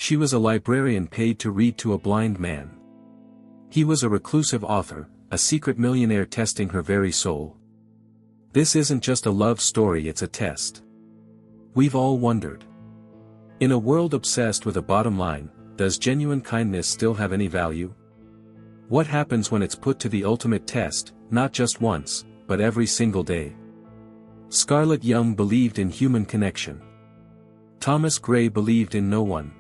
She was a librarian paid to read to a blind man. He was a reclusive author, a secret millionaire testing her very soul. This isn't just a love story, it's a test. We've all wondered. In a world obsessed with a bottom line, does genuine kindness still have any value? What happens when it's put to the ultimate test, not just once, but every single day? Scarlett Young believed in human connection. Thomas Gray believed in no one.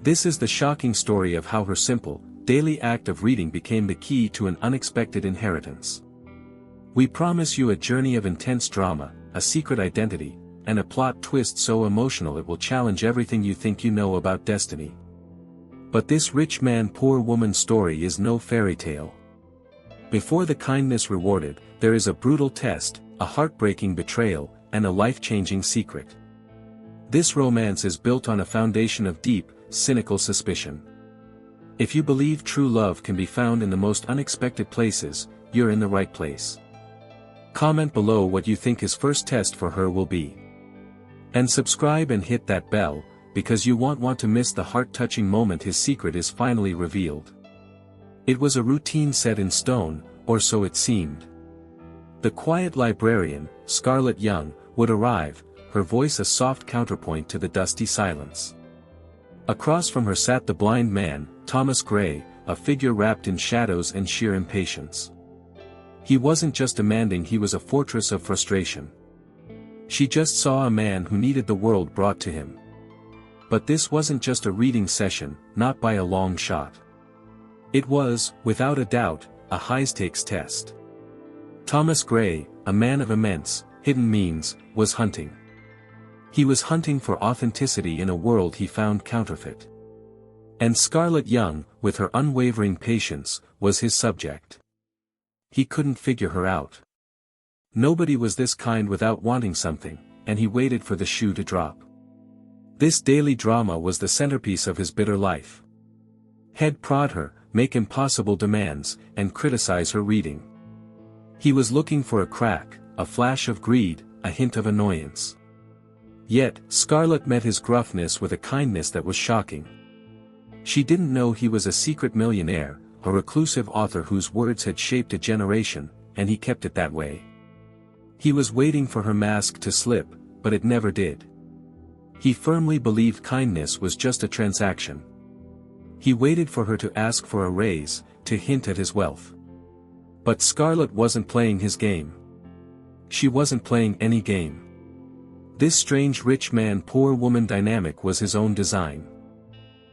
This is the shocking story of how her simple, daily act of reading became the key to an unexpected inheritance. We promise you a journey of intense drama, a secret identity, and a plot twist so emotional it will challenge everything you think you know about destiny. But this rich man poor woman story is no fairy tale. Before the kindness rewarded, there is a brutal test, a heartbreaking betrayal, and a life-changing secret. This romance is built on a foundation of deep, cynical suspicion. If you believe true love can be found in the most unexpected places, you're in the right place. Comment below what you think his first test for her will be. And subscribe and hit that bell, because you won't want to miss the heart-touching moment his secret is finally revealed. It was a routine set in stone, or so it seemed. The quiet librarian, Scarlett Young, would arrive, her voice a soft counterpoint to the dusty silence. Across from her sat the blind man, Thomas Gray, a figure wrapped in shadows and sheer impatience. He wasn't just demanding, he was a fortress of frustration. She just saw a man who needed the world brought to him. But this wasn't just a reading session, not by a long shot. It was, without a doubt, a high-stakes test. Thomas Gray, a man of immense, hidden means, was hunting. He was hunting for authenticity in a world he found counterfeit. And Scarlett Young, with her unwavering patience, was his subject. He couldn't figure her out. Nobody was this kind without wanting something, and he waited for the shoe to drop. This daily drama was the centerpiece of his bitter life. He'd prod her, make impossible demands, and criticize her reading. He was looking for a crack, a flash of greed, a hint of annoyance. Yet, Scarlett met his gruffness with a kindness that was shocking. She didn't know he was a secret millionaire, a reclusive author whose words had shaped a generation, and he kept it that way. He was waiting for her mask to slip, but it never did. He firmly believed kindness was just a transaction. He waited for her to ask for a raise, to hint at his wealth. But Scarlett wasn't playing his game. She wasn't playing any game. This strange rich man poor woman dynamic was his own design.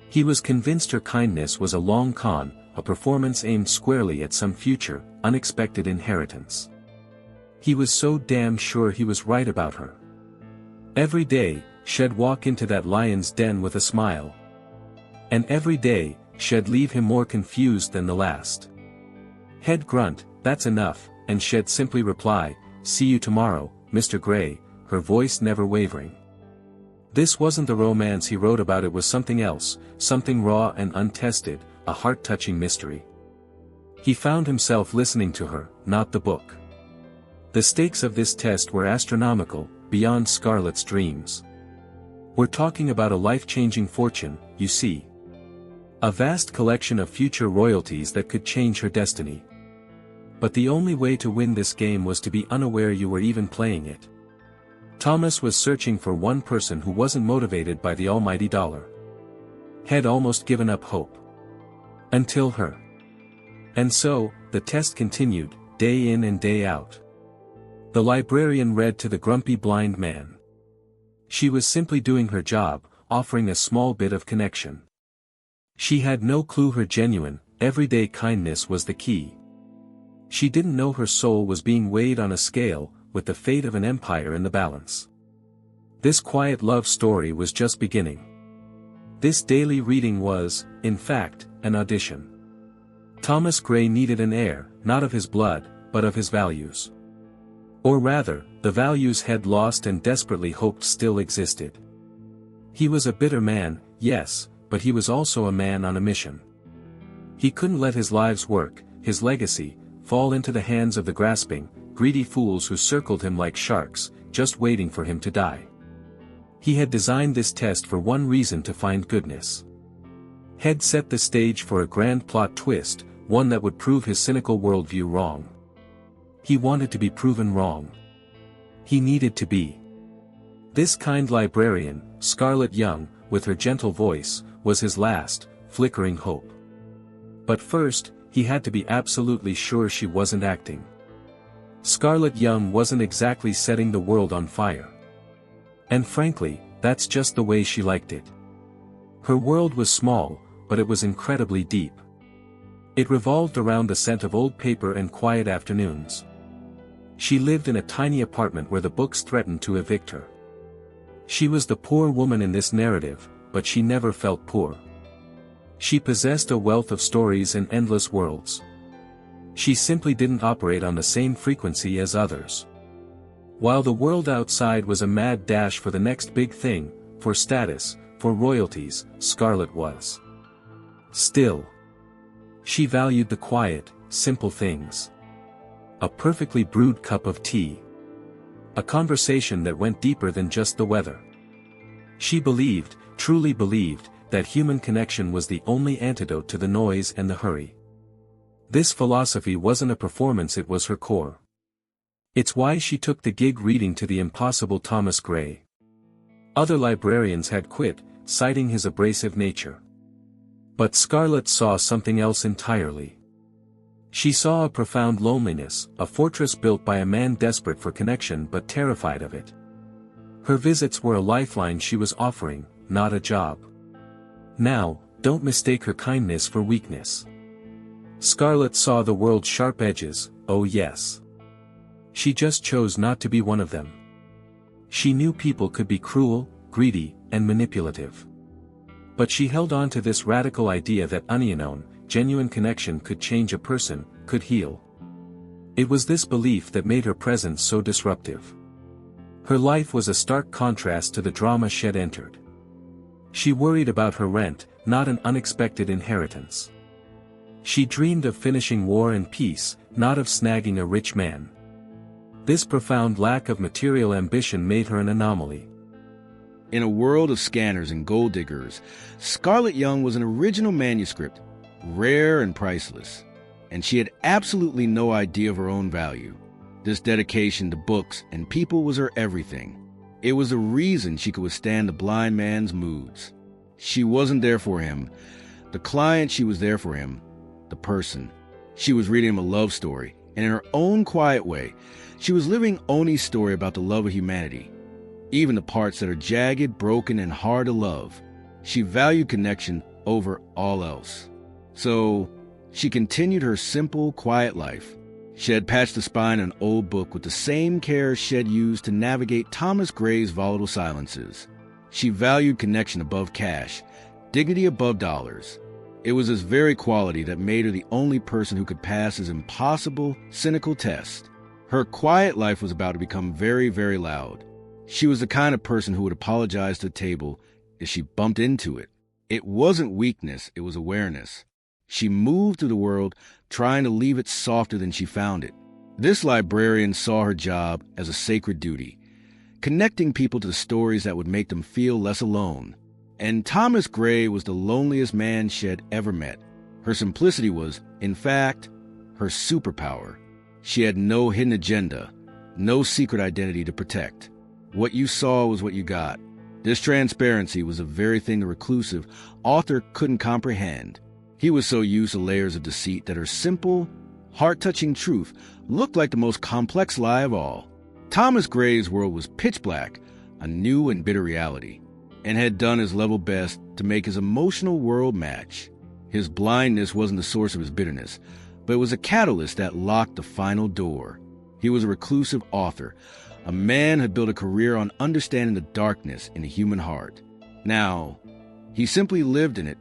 He was convinced her kindness was a long con, a performance aimed squarely at some future, unexpected inheritance. He was so damn sure he was right about her. Every day, she'd walk into that lion's den with a smile. And every day, she'd leave him more confused than the last. He'd grunt, "That's enough," and she'd simply reply, "See you tomorrow, Mr. Gray," her voice never wavering. This wasn't the romance he wrote about, it was something else, something raw and untested, a heart-touching mystery. He found himself listening to her, not the book. The stakes of this test were astronomical, beyond Scarlett's dreams. We're talking about a life-changing fortune, you see. A vast collection of future royalties that could change her destiny. But the only way to win this game was to be unaware you were even playing it. Thomas was searching for one person who wasn't motivated by the almighty dollar. Had almost given up hope. Until her. And so, the test continued, day in and day out. The librarian read to the grumpy blind man. She was simply doing her job, offering a small bit of connection. She had no clue her genuine, everyday kindness was the key. She didn't know her soul was being weighed on a scale, with the fate of an empire in the balance. This quiet love story was just beginning. This daily reading was, in fact, an audition. Thomas Gray needed an heir, not of his blood, but of his values. Or rather, the values had lost and desperately hoped still existed. He was a bitter man, yes, but he was also a man on a mission. He couldn't let his life's work, his legacy, fall into the hands of the grasping, greedy fools who circled him like sharks, just waiting for him to die. He had designed this test for one reason: to find goodness. Head set the stage for a grand plot twist, one that would prove his cynical worldview wrong. He wanted to be proven wrong. He needed to be. This kind librarian, Scarlett Young, with her gentle voice, was his last, flickering hope. But first, he had to be absolutely sure she wasn't acting. Scarlett Young wasn't exactly setting the world on fire. And frankly, that's just the way she liked it. Her world was small, but it was incredibly deep. It revolved around the scent of old paper and quiet afternoons. She lived in a tiny apartment where the books threatened to evict her. She was the poor woman in this narrative, but she never felt poor. She possessed a wealth of stories and endless worlds. She simply didn't operate on the same frequency as others. While the world outside was a mad dash for the next big thing, for status, for royalties, Scarlett was still. She valued the quiet, simple things. A perfectly brewed cup of tea. A conversation that went deeper than just the weather. She believed, truly believed, that human connection was the only antidote to the noise and the hurry. This philosophy wasn't a performance, it was her core. It's why she took the gig reading to the impossible Thomas Gray. Other librarians had quit, citing his abrasive nature. But Scarlett saw something else entirely. She saw a profound loneliness, a fortress built by a man desperate for connection but terrified of it. Her visits were a lifeline she was offering, not a job. Now, don't mistake her kindness for weakness. Scarlett saw the world's sharp edges, oh yes. She just chose not to be one of them. She knew people could be cruel, greedy, and manipulative. But she held on to this radical idea that unknown, genuine connection could change a person, could heal. It was this belief that made her presence so disruptive. Her life was a stark contrast to the drama she'd entered. She worried about her rent, not an unexpected inheritance. She dreamed of finishing War and Peace, not of snagging a rich man. This profound lack of material ambition made her an anomaly. In a world of scanners and gold diggers, Scarlett Young was an original manuscript, rare and priceless, and she had absolutely no idea of her own value. This dedication to books and people was her everything. It was the reason she could withstand the blind man's moods. She wasn't there for him, the client; she was there for him, the person. She was reading him a love story, and in her own quiet way, she was living Oni's story about the love of humanity. Even the parts that are jagged, broken, and hard to love. She valued connection over all else. So, she continued her simple, quiet life. She had patched the spine on an old book with the same care she had used to navigate Thomas Gray's volatile silences. She valued connection above cash, dignity above dollars. It was this very quality that made her the only person who could pass his impossible, cynical test. Her quiet life was about to become very, very loud. She was the kind of person who would apologize to the table if she bumped into it. It wasn't weakness, it was awareness. She moved through the world, trying to leave it softer than she found it. This librarian saw her job as a sacred duty, connecting people to the stories that would make them feel less alone. And Thomas Gray was the loneliest man she had ever met. Her simplicity was, in fact, her superpower. She had no hidden agenda, no secret identity to protect. What you saw was what you got. This transparency was the very thing the reclusive author couldn't comprehend. He was so used to layers of deceit that her simple, heart-touching truth looked like the most complex lie of all. Thomas Gray's world was pitch black, a new and bitter reality, and had done his level best to make his emotional world match. His blindness wasn't the source of his bitterness, but it was a catalyst that locked the final door. He was a reclusive author, a man who had built a career on understanding the darkness in the human heart. Now, he simply lived in it,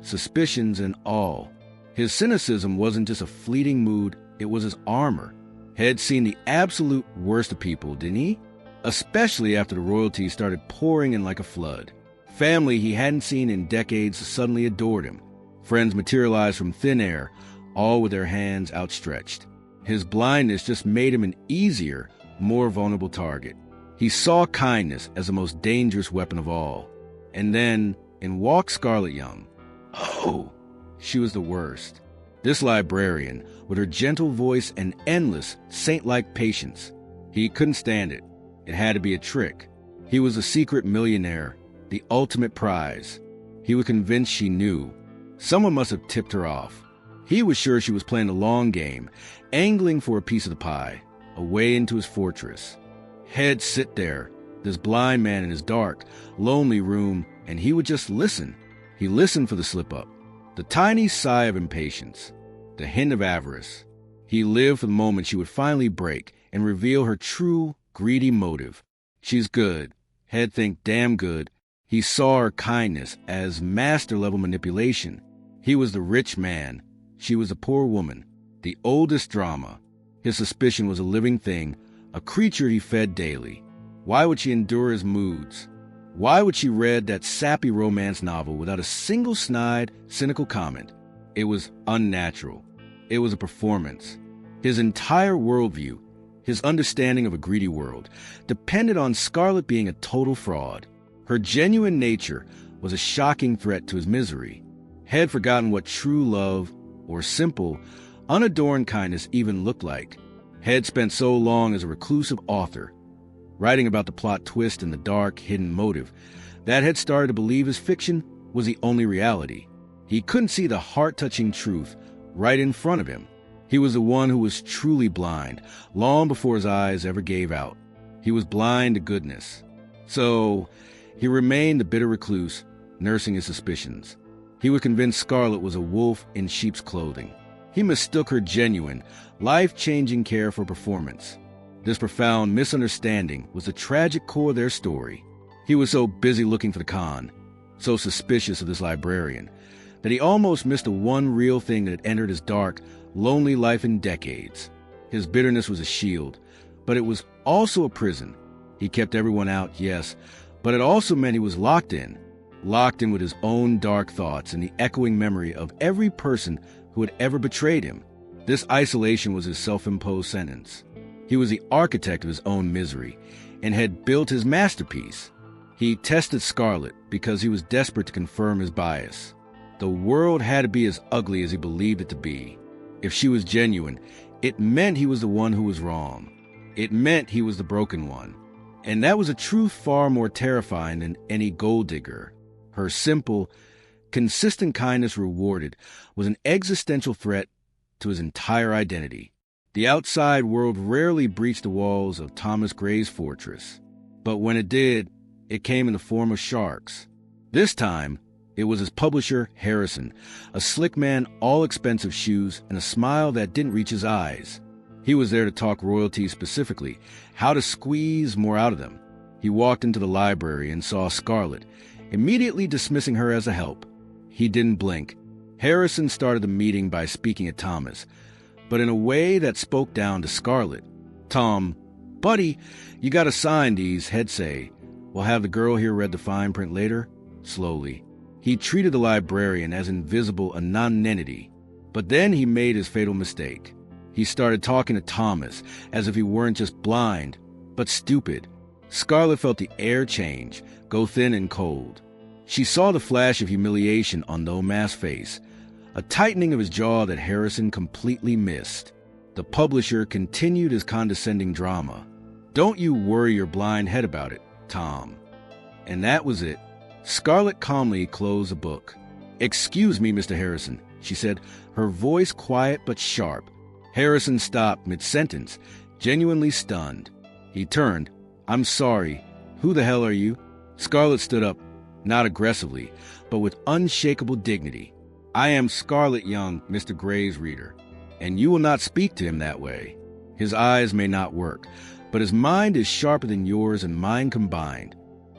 suspicions and all. His cynicism wasn't just a fleeting mood, it was his armor. Had seen the absolute worst of people, didn't he? Especially after the royalties started pouring in like a flood. Family he hadn't seen in decades suddenly adored him. Friends materialized from thin air, all with their hands outstretched. His blindness just made him an easier, more vulnerable target. He saw kindness as the most dangerous weapon of all. And then, in walked Scarlett Young. Oh, she was the worst. This librarian, with her gentle voice and endless, saint-like patience. He couldn't stand it. It had to be a trick. He was a secret millionaire, the ultimate prize. He was convinced she knew. Someone must have tipped her off. He was sure she was playing the long game, angling for a piece of the pie, a way into his fortress. He'd sit there, this blind man in his dark, lonely room, and he would just listen. He listened for the slip-up, the tiny sigh of impatience, the hint of avarice. He lived for the moment she would finally break and reveal her true, greedy motive. She's good. He'd think damn good. He saw her kindness as master-level manipulation. He was the rich man. She was the poor woman. The oldest drama. His suspicion was a living thing, a creature he fed daily. Why would she endure his moods? Why would she read that sappy romance novel without a single snide, cynical comment? It was unnatural. It was a performance. His entire worldview, his understanding of a greedy world, depended on Scarlett being a total fraud. Her genuine nature was a shocking threat to his misery. Had forgotten what true love, or simple, unadorned kindness even looked like. Had spent so long as a reclusive author, writing about the plot twist and the dark, hidden motive, that had started to believe his fiction was the only reality. He couldn't see the heart-touching truth right in front of him. He was the one who was truly blind, long before his eyes ever gave out. He was blind to goodness. So, he remained the bitter recluse, nursing his suspicions. He was convinced Scarlett was a wolf in sheep's clothing. He mistook her genuine, life-changing care for performance. This profound misunderstanding was the tragic core of their story. He was so busy looking for the con, so suspicious of this librarian, that he almost missed the one real thing that had entered his dark, lonely life in decades. His bitterness was a shield, but it was also a prison. He kept everyone out, yes, but it also meant he was locked in with his own dark thoughts and the echoing memory of every person who had ever betrayed him. This isolation was his self-imposed sentence. He was the architect of his own misery and had built his masterpiece. He tested Scarlett because he was desperate to confirm his bias. The world had to be as ugly as he believed it to be. If she was genuine, it meant he was the one who was wrong. It meant he was the broken one. And that was a truth far more terrifying than any gold digger. Her simple, consistent kindness rewarded was an existential threat to his entire identity. The outside world rarely breached the walls of Thomas Gray's fortress. But when it did, it came in the form of sharks. This time, it was his publisher, Harrison, a slick man, all expensive shoes, and a smile that didn't reach his eyes. He was there to talk royalties specifically, how to squeeze more out of them. He walked into the library and saw Scarlett, immediately dismissing her as a help. He didn't blink. Harrison started the meeting by speaking at Thomas, but in a way that spoke down to Scarlett. Tom, buddy, you gotta sign these, he'd say. We'll have the girl here read the fine print later. Slowly. He treated the librarian as invisible, a nonentity. But then he made his fatal mistake. He started talking to Thomas as if he weren't just blind, but stupid. Scarlett felt the air change, go thin and cold. She saw the flash of humiliation on the Omas' face, a tightening of his jaw that Harrison completely missed. The publisher continued his condescending drama. Don't you worry your blind head about it, Tom. And that was it. Scarlett calmly closed the book. Excuse me, Mr. Harrison, she said, her voice quiet but sharp. Harrison stopped mid-sentence, genuinely stunned. He turned. I'm sorry. Who the hell are you? Scarlett stood up, not aggressively, but with unshakable dignity. I am Scarlett Young, Mr. Gray's reader, and you will not speak to him that way. His eyes may not work, but his mind is sharper than yours and mine combined.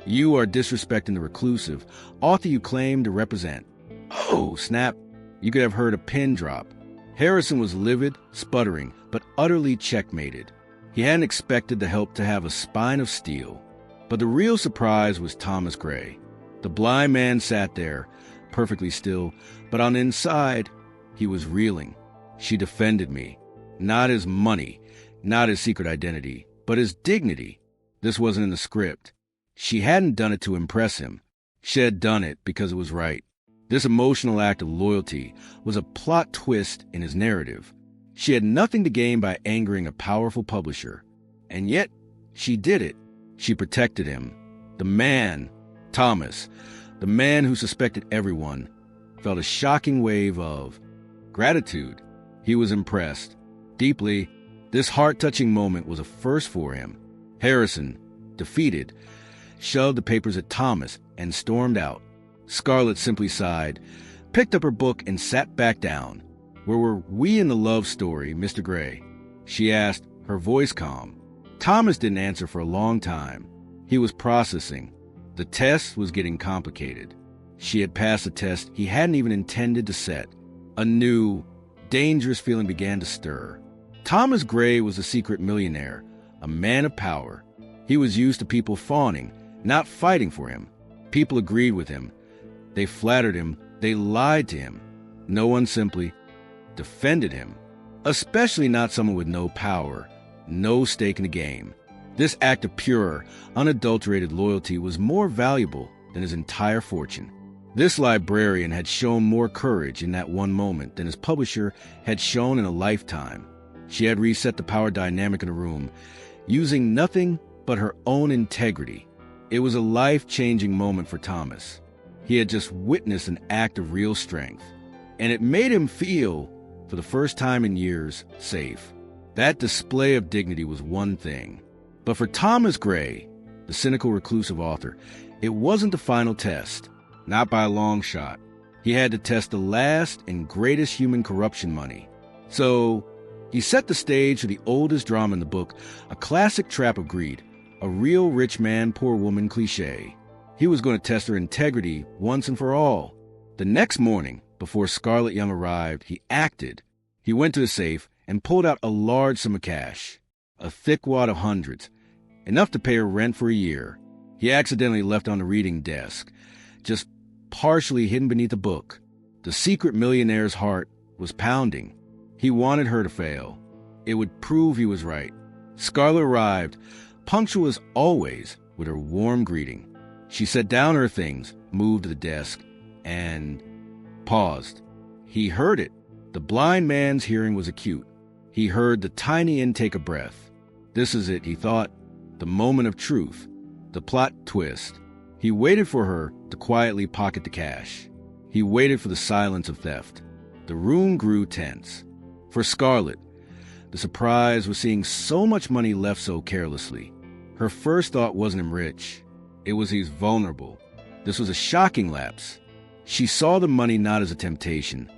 You are disrespecting the reclusive, author you claim to represent. Oh, snap. You could have heard a pin drop. Harrison was livid, sputtering, but utterly checkmated. He hadn't expected the help to have a spine of steel. But the real surprise was Thomas Gray. The blind man sat there, perfectly still, but on the inside, he was reeling. She defended me. Not his money, not his secret identity, but his dignity. This wasn't in the script. She hadn't done it to impress him. She had done it because it was right. This emotional act of loyalty was a plot twist in his narrative. She had nothing to gain by angering a powerful publisher. And yet, she did it. She protected him. The man, Thomas, the man who suspected everyone, felt a shocking wave of gratitude. He was impressed. Deeply, this heart-touching moment was a first for him. Harrison, defeated, shoved the papers at Thomas and stormed out. Scarlett simply sighed, picked up her book, and sat back down. "Where were we in the love story, Mr. Gray?" she asked, her voice calm. Thomas didn't answer for a long time. He was processing. The test was getting complicated. She had passed a test he hadn't even intended to set. A new, dangerous feeling began to stir. Thomas Gray was a secret millionaire, a man of power. He was used to people fawning, not fighting for him. People agreed with him. They flattered him. They lied to him. No one simply defended him, especially not someone with no power, no stake in the game. This act of pure, unadulterated loyalty was more valuable than his entire fortune. This librarian had shown more courage in that one moment than his publisher had shown in a lifetime. She had reset the power dynamic in the room, using nothing but her own integrity. It was a life-changing moment for Thomas. He had just witnessed an act of real strength, and it made him feel, for the first time in years, safe. That display of dignity was one thing. But for Thomas Gray, the cynical reclusive author, it wasn't the final test, not by a long shot. He had to test the last and greatest human corruption money. So he set the stage for the oldest drama in the book, a classic trap of greed, a real rich man, poor woman cliché. He was going to test her integrity once and for all. The next morning, before Scarlett Young arrived, he acted. He went to the safe and pulled out a large sum of cash, a thick wad of hundreds, enough to pay her rent for a year. He accidentally left on the reading desk, just partially hidden beneath a book. The secret millionaire's heart was pounding. He wanted her to fail. It would prove he was right. Scarlett arrived, punctual as always, with her warm greeting. She set down her things, moved to the desk, and paused. He heard it. The blind man's hearing was acute. He heard the tiny intake of breath. This is it, he thought. The moment of truth. The plot twist. He waited for her to quietly pocket the cash. He waited for the silence of theft. The room grew tense. For Scarlett, the surprise was seeing so much money left so carelessly. Her first thought wasn't him rich. It was he's vulnerable. This was a shocking lapse. She saw the money not as a temptation,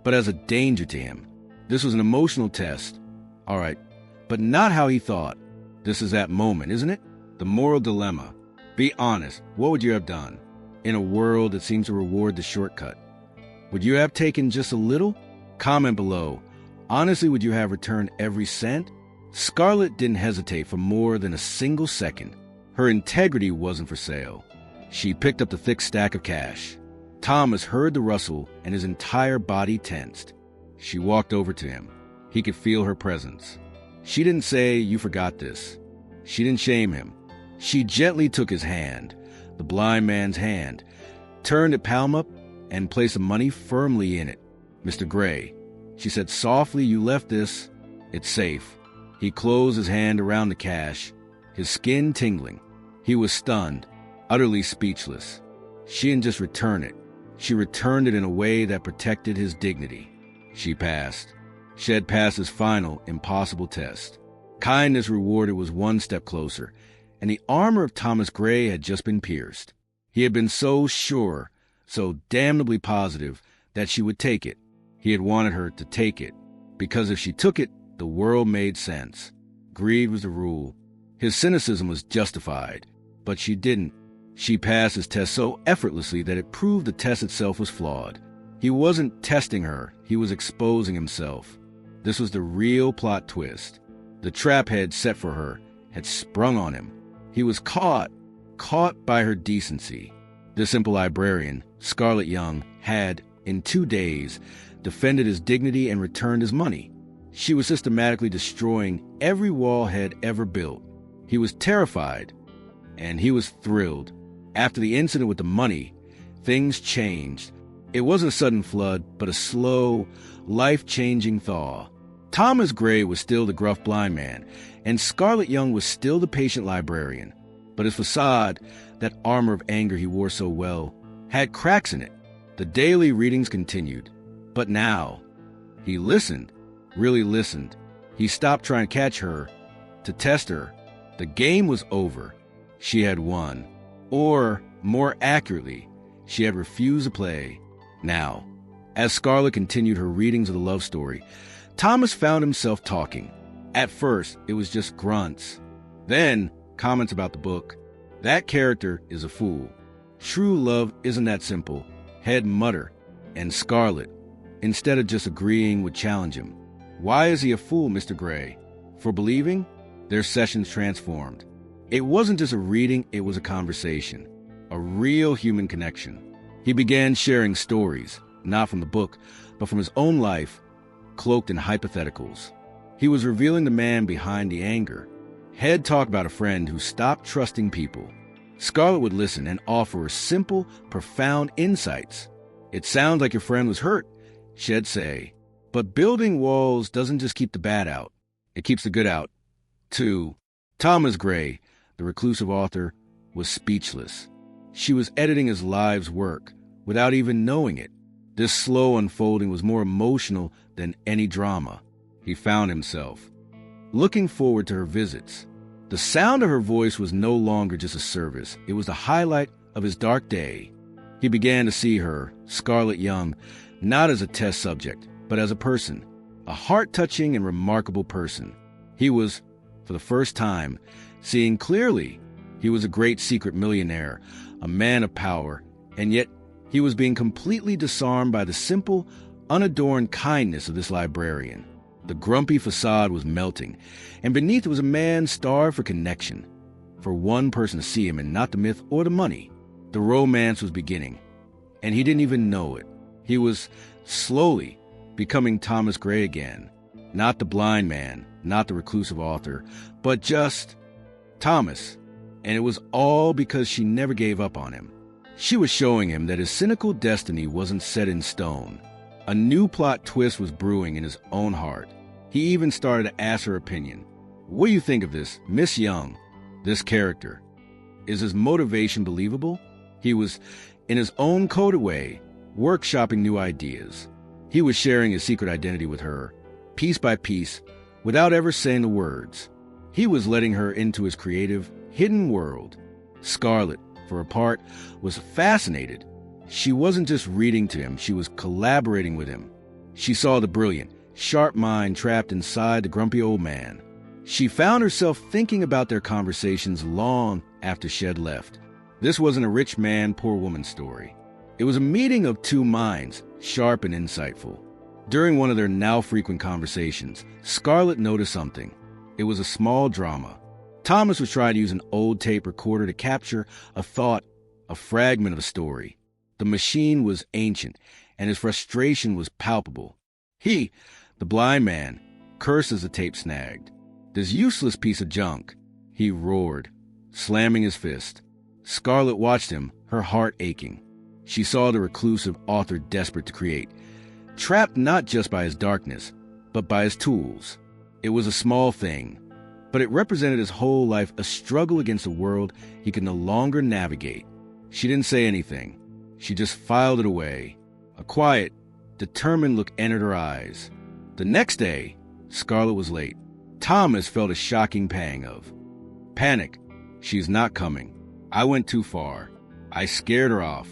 but as a danger to him. This was an emotional test. All right, but not how he thought. This is that moment, isn't it? The moral dilemma. Be honest, what would you have done? In a world that seems to reward the shortcut, would you have taken just a little? Comment below. Honestly, would you have returned every cent? Scarlett didn't hesitate for more than a single second. Her integrity wasn't for sale. She picked up the thick stack of cash. Thomas heard the rustle and his entire body tensed. She walked over to him. He could feel her presence. She didn't say, "You forgot this." She didn't shame him. She gently took his hand, the blind man's hand, turned it palm up, and placed the money firmly in it. "Mr. Gray," she said softly, "you left this. It's safe." He closed his hand around the cash, his skin tingling. He was stunned, utterly speechless. She didn't just return it. She returned it in a way that protected his dignity. She passed. She had passed his final, impossible test. Kindness rewarded was one step closer, and the armor of Thomas Gray had just been pierced. He had been so sure, so damnably positive, that she would take it. He had wanted her to take it, because if she took it, the world made sense. Greed was the rule. His cynicism was justified, but she didn't. She passed his test so effortlessly that it proved the test itself was flawed. He wasn't testing her, he was exposing himself. This was the real plot twist. The trap head set for her had sprung on him. He was caught by her decency. The simple librarian, Scarlett Young, had, in 2 days, defended his dignity and returned his money. She was systematically destroying every wall he had ever built. He was terrified, and he was thrilled. After the incident with the money, things changed. It wasn't a sudden flood, but a slow, life-changing thaw. Thomas Gray was still the gruff blind man, and Scarlett Young was still the patient librarian. But his facade, that armor of anger he wore so well, had cracks in it. The daily readings continued. But now, he listened, really listened. He stopped trying to catch her, to test her. The game was over. She had won. Or, more accurately, she had refused to play. Now, as Scarlett continued her readings of the love story, Thomas found himself talking. At first, it was just grunts. Then, comments about the book. That character is a fool. True love isn't that simple. He'd mutter. And Scarlett, instead of just agreeing, would challenge him. Why is he a fool, Mr. Gray? For believing? Their sessions transformed. It wasn't just a reading, it was a conversation. A real human connection. He began sharing stories, not from the book, but from his own life, cloaked in hypotheticals. He was revealing the man behind the anger. He'd talk about a friend who stopped trusting people. Scarlett would listen and offer her simple, profound insights. It sounds like your friend was hurt, she'd say. But building walls doesn't just keep the bad out. It keeps the good out, too. Thomas Gray, the reclusive author, was speechless. She was editing his life's work without even knowing it. This slow unfolding was more emotional than any drama. He found himself looking forward to her visits. The sound of her voice was no longer just a service. It was the highlight of his dark day. He began to see her, Scarlett Young, not as a test subject, but as a person, a heart-touching and remarkable person. He was, for the first time, seeing clearly. He was a great secret millionaire, a man of power, and yet he was being completely disarmed by the simple, unadorned kindness of this librarian. The grumpy facade was melting, and beneath was a man starved for connection, for one person to see him and not the myth or the money. The romance was beginning, and he didn't even know it. He was slowly becoming Thomas Gray again, not the blind man, not the reclusive author, but just Thomas. And it was all because she never gave up on him. She was showing him that his cynical destiny wasn't set in stone. A new plot twist was brewing in his own heart. He even started to ask her opinion. What do you think of this, Miss Young, this character? Is his motivation believable? He was, in his own coded way, workshopping new ideas. He was sharing his secret identity with her, piece by piece, without ever saying the words. He was letting her into his creative, hidden world. Scarlett, for her part, was fascinated. She wasn't just reading to him, she was collaborating with him. She saw the brilliant, sharp mind trapped inside the grumpy old man. She found herself thinking about their conversations long after she had left. This wasn't a rich man, poor woman story. It was a meeting of two minds, sharp and insightful. During one of their now frequent conversations, Scarlett noticed something. It was a small drama. Thomas was trying to use an old tape recorder to capture a thought, a fragment of a story. The machine was ancient, and his frustration was palpable. He, the blind man, cursed as the tape snagged. This useless piece of junk, he roared, slamming his fist. Scarlett watched him, her heart aching. She saw the reclusive author desperate to create, trapped not just by his darkness, but by his tools. It was a small thing, but it represented his whole life, a struggle against a world he could no longer navigate. She didn't say anything. She just filed it away. A quiet, determined look entered her eyes. The next day, Scarlett was late. Thomas felt a shocking pang of panic. She's not coming. I went too far. I scared her off.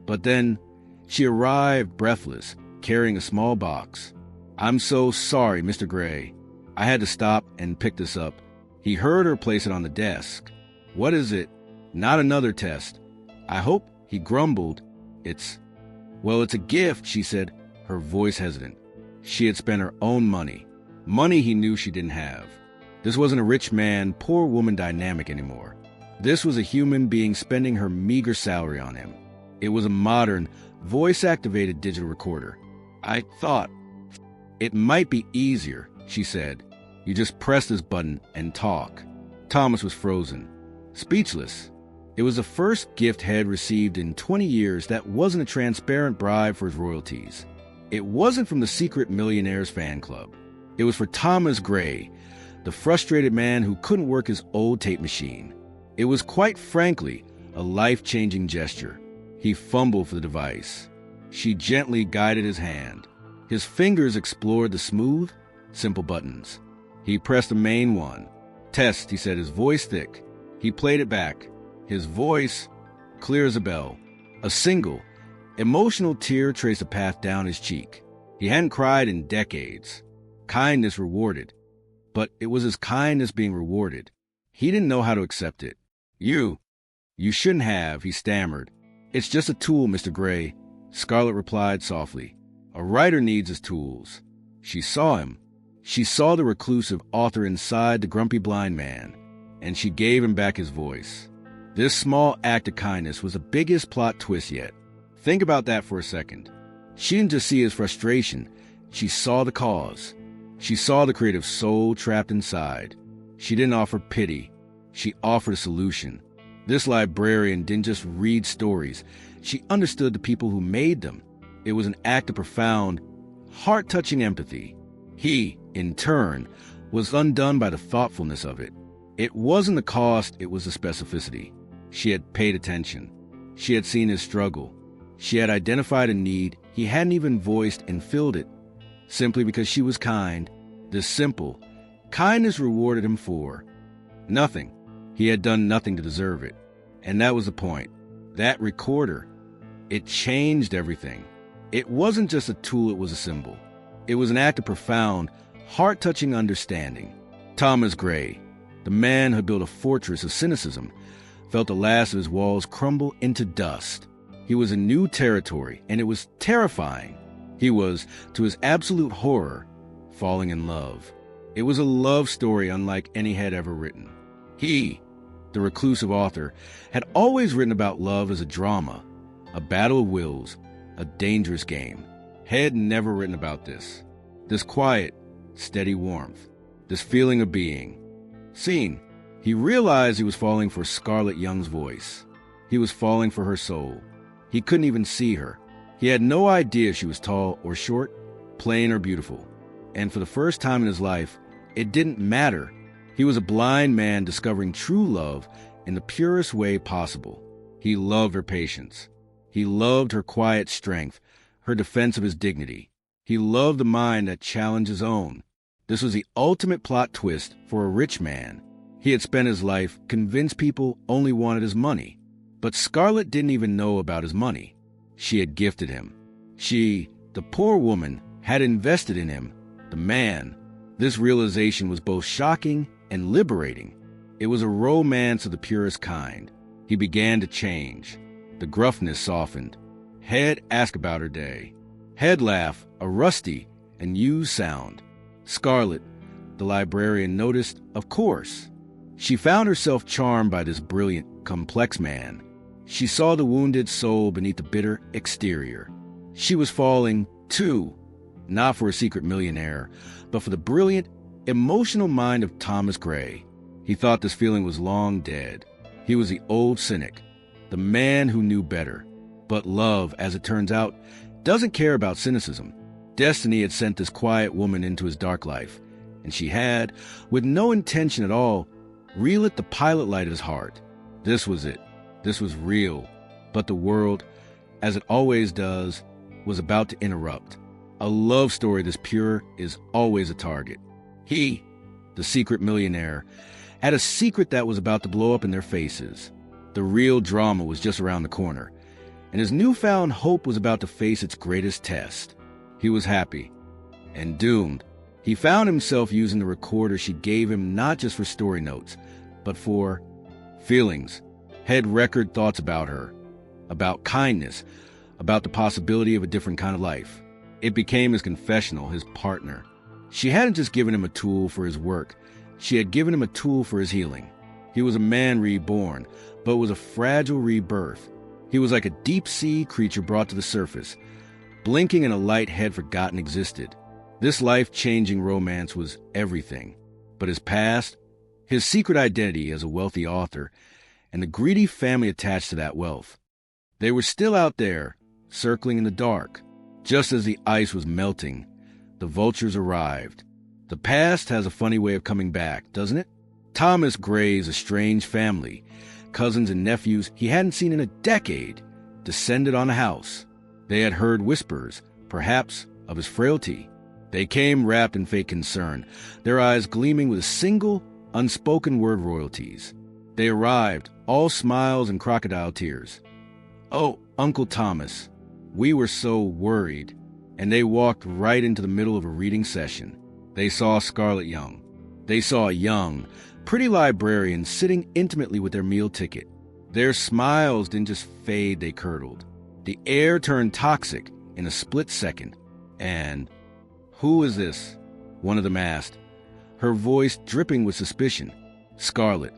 But then, she arrived breathless, carrying a small box. I'm so sorry, Mr. Gray. I had to stop and pick this up. He heard her place it on the desk. What is it? Not another test. I hope, he grumbled. It's a gift, she said, her voice hesitant. She had spent her own money. Money he knew she didn't have. This wasn't a rich man, poor woman dynamic anymore. This was a human being spending her meager salary on him. It was a modern, voice-activated digital recorder. I thought it might be easier, she said. You just press this button and talk. Thomas was frozen, speechless. It was the first gift Head received in 20 years that wasn't a transparent bribe for his royalties. It wasn't from the secret millionaire's fan club. It was for Thomas Gray, the frustrated man who couldn't work his old tape machine. It was quite frankly a life-changing gesture. He fumbled for the device. She gently guided his hand. His fingers explored the smooth, simple buttons. He pressed the main one. "Test," he said, his voice thick. He played it back. His voice clear as a bell. A single, emotional tear traced a path down his cheek. He hadn't cried in decades. Kindness rewarded. But it was his kindness being rewarded. He didn't know how to accept it. You shouldn't have," he stammered. "It's just a tool, Mr. Gray," Scarlett replied softly. "A writer needs his tools." She saw him. She saw the reclusive author inside the grumpy blind man, and she gave him back his voice. This small act of kindness was the biggest plot twist yet. Think about that for a second. She didn't just see his frustration. She saw the cause. She saw the creative soul trapped inside. She didn't offer pity. She offered a solution. This librarian didn't just read stories. She understood the people who made them. It was an act of profound, heart-touching empathy. He, in turn, was undone by the thoughtfulness of it. It wasn't the cost, it was the specificity. She had paid attention. She had seen his struggle. She had identified a need he hadn't even voiced and filled it. Simply because she was kind, this simple kindness rewarded him for nothing. He had done nothing to deserve it. And that was the point. That recorder, it changed everything. It wasn't just a tool, it was a symbol. It was an act of profound, heart-touching understanding. Thomas Gray, the man who built a fortress of cynicism, felt the last of his walls crumble into dust. He was in new territory, and it was terrifying. He was, to his absolute horror, falling in love. It was a love story unlike any had ever written. He, the reclusive author, had always written about love as a drama, a battle of wills, a dangerous game. Had never written about this. This quiet, steady warmth, this feeling of being seen. He realized he was falling for Scarlett Young's voice. He was falling for her soul. He couldn't even see her. He had no idea she was tall or short, plain or beautiful. And for the first time in his life, it didn't matter. He was a blind man discovering true love in the purest way possible. He loved her patience. He loved her quiet strength, her defense of his dignity. He loved the mind that challenged his own. This was the ultimate plot twist for a rich man. He had spent his life convinced people only wanted his money. But Scarlett didn't even know about his money. She had gifted him. She, the poor woman, had invested in him, the man. This realization was both shocking and liberating. It was a romance of the purest kind. He began to change. The gruffness softened. Head asked about her day. Head laugh, a rusty and used sound. Scarlett, the librarian, noticed, of course. She found herself charmed by this brilliant, complex man. She saw the wounded soul beneath the bitter exterior. She was falling, too, not for a secret millionaire, but for the brilliant, emotional mind of Thomas Gray. He thought this feeling was long dead. He was the old cynic, the man who knew better. But love, as it turns out, doesn't care about cynicism. Destiny had sent this quiet woman into his dark life, and she had, with no intention at all, relit the pilot light of his heart. This was it. This was real. But the world, as it always does, was about to interrupt. A love story this pure is always a target. He, the secret millionaire, had a secret that was about to blow up in their faces. The real drama was just around the corner, and his newfound hope was about to face its greatest test. He was happy and doomed. He found himself using the recorder she gave him not just for story notes, but for feelings. Had record thoughts about her, about kindness, about the possibility of a different kind of life. It became his confessional, his partner. She hadn't just given him a tool for his work. She had given him a tool for his healing. He was a man reborn, but it was a fragile rebirth. He was like a deep-sea creature brought to the surface, blinking in a light had forgotten existed. This life-changing romance was everything. But his past, his secret identity as a wealthy author, and the greedy family attached to that wealth. They were still out there, circling in the dark. Just as the ice was melting, the vultures arrived. The past has a funny way of coming back, doesn't it? Thomas Gray's estranged family, cousins and nephews he hadn't seen in a decade, descended on the house. They had heard whispers, perhaps, of his frailty. They came wrapped in fake concern, their eyes gleaming with a single, unspoken word: royalties. They arrived, all smiles and crocodile tears. "Oh, Uncle Thomas, we were so worried." And they walked right into the middle of a reading session. They saw Scarlett Young. They saw a young, pretty librarian sitting intimately with their meal ticket. Their smiles didn't just fade, they curdled. The air turned toxic in a split second. And, "Who is this?" one of them asked, her voice dripping with suspicion. Scarlett,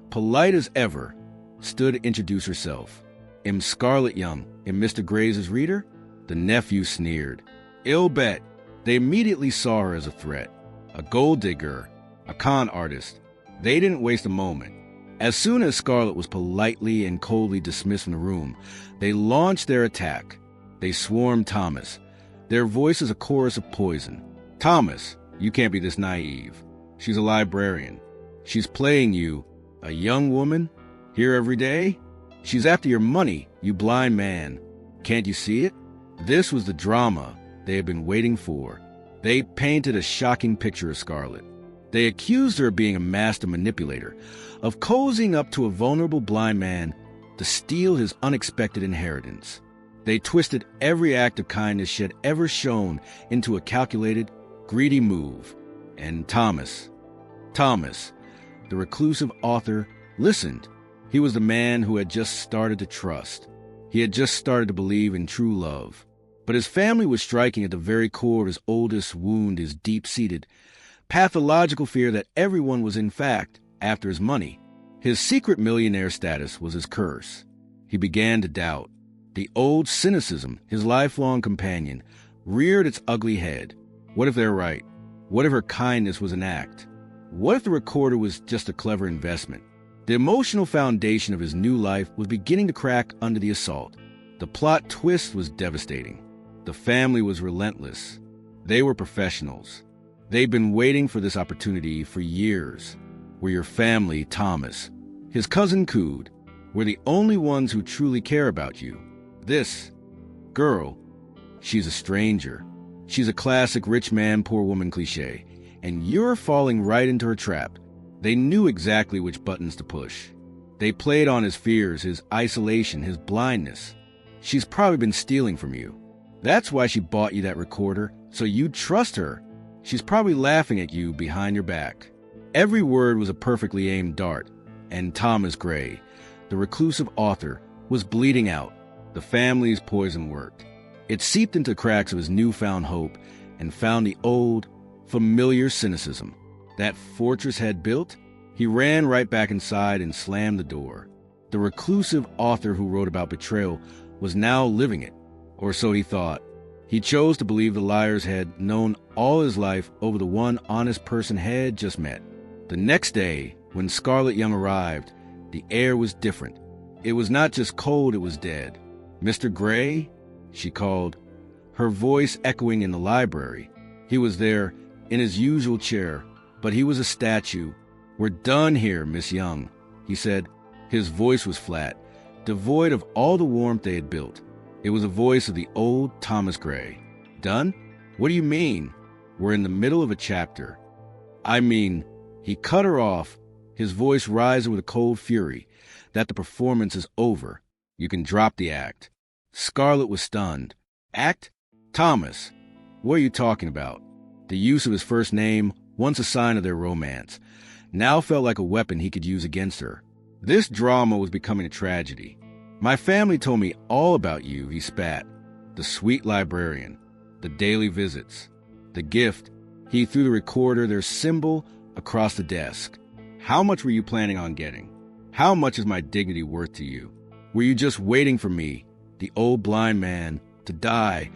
polite as ever, stood to introduce herself. "Am Scarlett Young, am Mr. Gray's reader?" The nephew sneered. "Ill bet." They immediately saw her as a threat. A gold digger, a con artist. They didn't waste a moment. As soon as Scarlett was politely and coldly dismissed from the room, they launched their attack. They swarmed Thomas, their voices a chorus of poison. "Thomas, you can't be this naive. She's a librarian. She's playing you, a young woman, here every day. She's after your money, you blind man. Can't you see it?" This was the drama they had been waiting for. They painted a shocking picture of Scarlett. They accused her of being a master manipulator, of cozying up to a vulnerable blind man to steal his unexpected inheritance. They twisted every act of kindness she had ever shown into a calculated, greedy move. And Thomas, the reclusive author, listened. He was the man who had just started to trust. He had just started to believe in true love. But his family was striking at the very core of his oldest wound, his deep-seated, pathological fear that everyone was in fact after his money. His secret millionaire status was his curse. He began to doubt. The old cynicism, his lifelong companion, reared its ugly head. What if they're right? What if her kindness was an act? What if the recorder was just a clever investment? The emotional foundation of his new life was beginning to crack under the assault. The plot twist was devastating. The family was relentless. They were professionals. They'd been waiting for this opportunity for years. Were your family, Thomas, his cousin Cood, were the only ones who truly care about you. This girl, she's a stranger. She's a classic rich man, poor woman cliché, and you're falling right into her trap. They knew exactly which buttons to push. They played on his fears, his isolation, his blindness. She's probably been stealing from you. That's why she bought you that recorder, so you'd trust her. She's probably laughing at you behind your back. Every word was a perfectly aimed dart, and Thomas Gray, the reclusive author, was bleeding out. The family's poison worked. It seeped into cracks of his newfound hope and found the old, familiar cynicism. That fortress had built, he ran right back inside and slammed the door. The reclusive author who wrote about betrayal was now living it, or so he thought. He chose to believe the liars had known all his life over the one honest person had just met. The next day, when Scarlett Young arrived, the air was different. It was not just cold, it was dead. "Mr. Gray?" she called, her voice echoing in the library. He was there, in his usual chair, but he was a statue. "We're done here, Miss Young," he said. His voice was flat, devoid of all the warmth they had built. It was the voice of the old Thomas Gray. "Done? What do you mean? We're in the middle of a chapter." He cut her off, his voice rising with a cold fury, "that the performance is over. You can drop the act." Scarlett was stunned. "Act? Thomas, what are you talking about?" The use of his first name, once a sign of their romance, now felt like a weapon he could use against her. This drama was becoming a tragedy. "My family told me all about you," he spat. "The sweet librarian, the daily visits, the gift." He threw the recorder, their symbol, across the desk. "How much were you planning on getting? How much is my dignity worth to you? Were you just waiting for me, the old blind man, to die,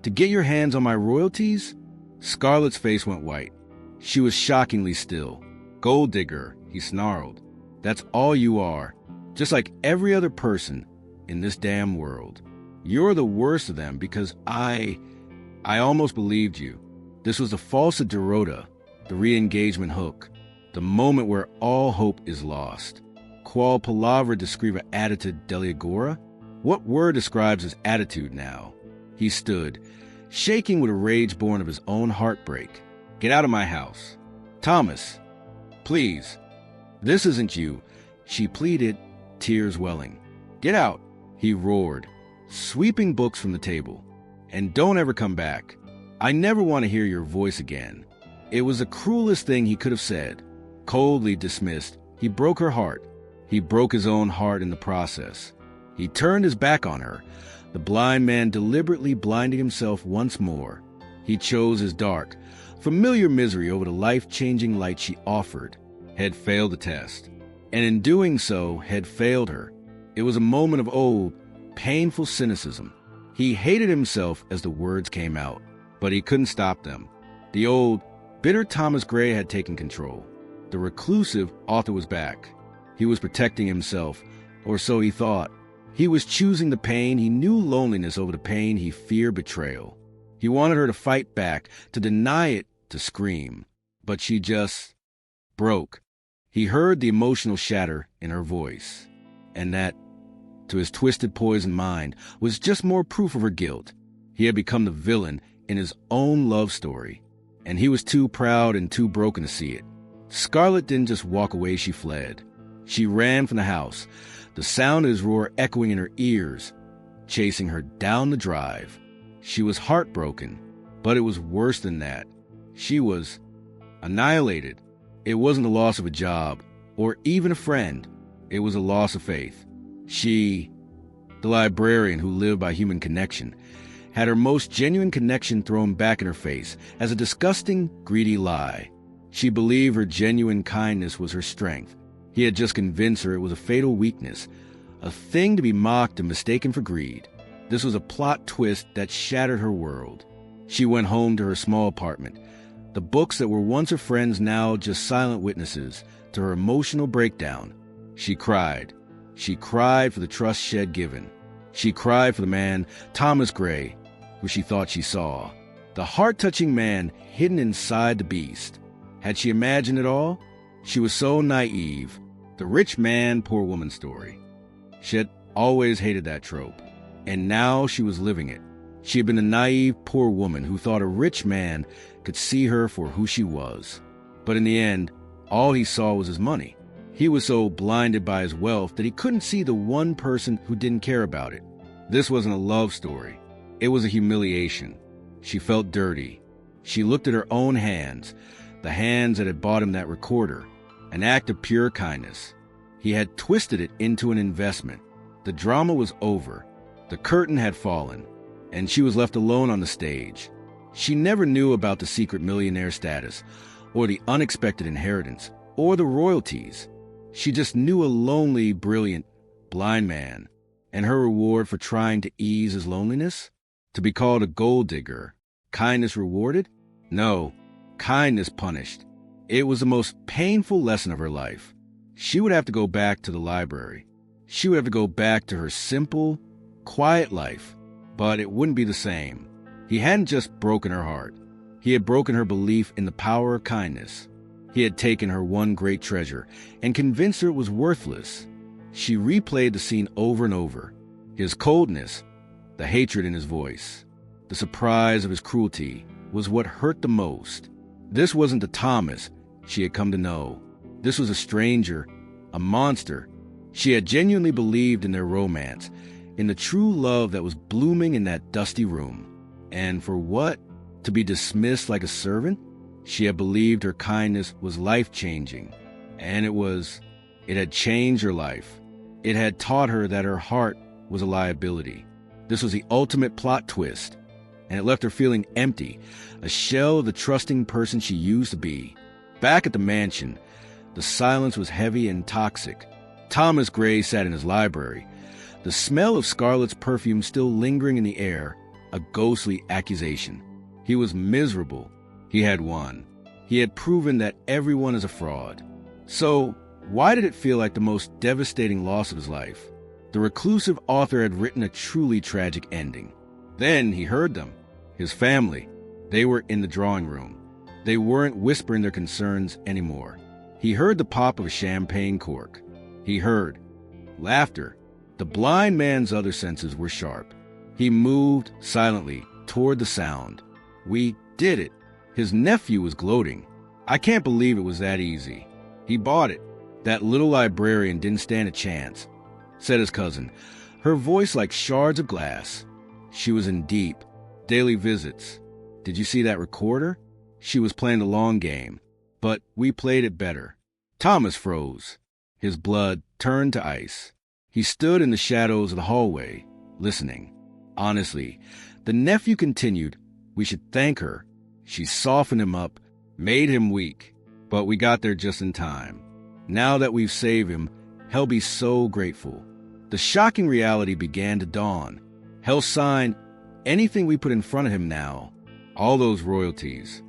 to get your hands on my royalties?" Scarlett's face went white. She was shockingly still. "Gold digger," he snarled. "That's all you are, just like every other person in this damn world. You're the worst of them because I almost believed you. This was the falsa derota, the re-engagement hook, the moment where all hope is lost. Qual palavra descriva attitude deliagora? What word describes his attitude now?" He stood, shaking with a rage born of his own heartbreak. "Get out of my house. Thomas, please. This isn't you," she pleaded, tears welling. "Get out," he roared, sweeping books from the table. "And don't ever come back. I never want to hear your voice again." It was the cruelest thing he could have said. Coldly dismissed, he broke her heart. He broke his own heart in the process. He turned his back on her, the blind man deliberately blinding himself once more. He chose his dark, familiar misery over the life-changing light she offered, had failed the test, and in doing so had failed her. It was a moment of old, painful cynicism. He hated himself as the words came out, but he couldn't stop them. The old, bitter Thomas Gray had taken control. The reclusive author was back. He was protecting himself, or so he thought. He was choosing the pain he knew loneliness over the pain he feared betrayal. He wanted her to fight back, to deny it, to scream. But she just broke. He heard the emotional shatter in her voice. And that, to his twisted, poisoned mind, was just more proof of her guilt. He had become the villain in his own love story, and he was too proud and too broken to see it. Scarlett didn't just walk away, she fled. She ran from the house, the sound of his roar echoing in her ears, chasing her down the drive. She was heartbroken, but it was worse than that. She was annihilated. It wasn't the loss of a job, or even a friend. It was a loss of faith. She, the librarian who lived by human connection, had her most genuine connection thrown back in her face as a disgusting, greedy lie. She believed her genuine kindness was her strength. He had just convinced her it was a fatal weakness, a thing to be mocked and mistaken for greed. This was a plot twist that shattered her world. She went home to her small apartment. The books that were once her friends now just silent witnesses to her emotional breakdown. She cried. She cried for the trust she had given. She cried for the man, Thomas Gray, who she thought she saw. The heart-touching man hidden inside the beast. Had she imagined it all? She was so naive. The rich man, poor woman story. She had always hated that trope, and now she was living it. She had been a naive, poor woman who thought a rich man could see her for who she was. But in the end, all he saw was his money. He was so blinded by his wealth that he couldn't see the one person who didn't care about it. This wasn't a love story. It was a humiliation. She felt dirty. She looked at her own hands, the hands that had bought him that recorder, an act of pure kindness. He had twisted it into an investment. The drama was over. The curtain had fallen, and she was left alone on the stage. She never knew about the secret millionaire status, or the unexpected inheritance, or the royalties. She just knew a lonely, brilliant, blind man, and her reward for trying to ease his loneliness? To be called a gold digger. Kindness rewarded? No, kindness punished. It was the most painful lesson of her life. She would have to go back to the library. She would have to go back to her simple, quiet life, but it wouldn't be the same. He hadn't just broken her heart. He had broken her belief in the power of kindness. He had taken her one great treasure and convinced her it was worthless. She replayed the scene over and over. His coldness, the hatred in his voice, the surprise of his cruelty was what hurt the most. This wasn't the Thomas she had come to know. This was a stranger, a monster. She had genuinely believed in their romance, in the true love that was blooming in that dusty room. And for what? To be dismissed like a servant? She had believed her kindness was life-changing. And it had changed her life. It had taught her that her heart was a liability. This was the ultimate plot twist, and it left her feeling empty, a shell of the trusting person she used to be. Back at the mansion, the silence was heavy and toxic. Thomas Gray sat in his library, the smell of Scarlett's perfume still lingering in the air, a ghostly accusation. He was miserable. He had won. He had proven that everyone is a fraud. So, Why did it feel like the most devastating loss of his life? The reclusive author had written a truly tragic ending. Then he heard them. His family. They were in the drawing room. They weren't whispering their concerns anymore. He heard the pop of a champagne cork. He heard laughter. The blind man's other senses were sharp. He moved silently toward the sound. We did it. His nephew was gloating. I can't believe it was that easy. He bought it. That little librarian didn't stand a chance, said his cousin, her voice like shards of glass. She was in deep. Daily visits. Did you see that recorder? She was playing the long game, but we played it better. Thomas froze. His blood turned to ice. He stood in the shadows of the hallway, listening. Honestly, the nephew continued, we should thank her. She softened him up, made him weak, but we got there just in time. Now that we've saved him, he'll be so grateful. The shocking reality began to dawn. He'll sign anything we put in front of him now. All those royalties.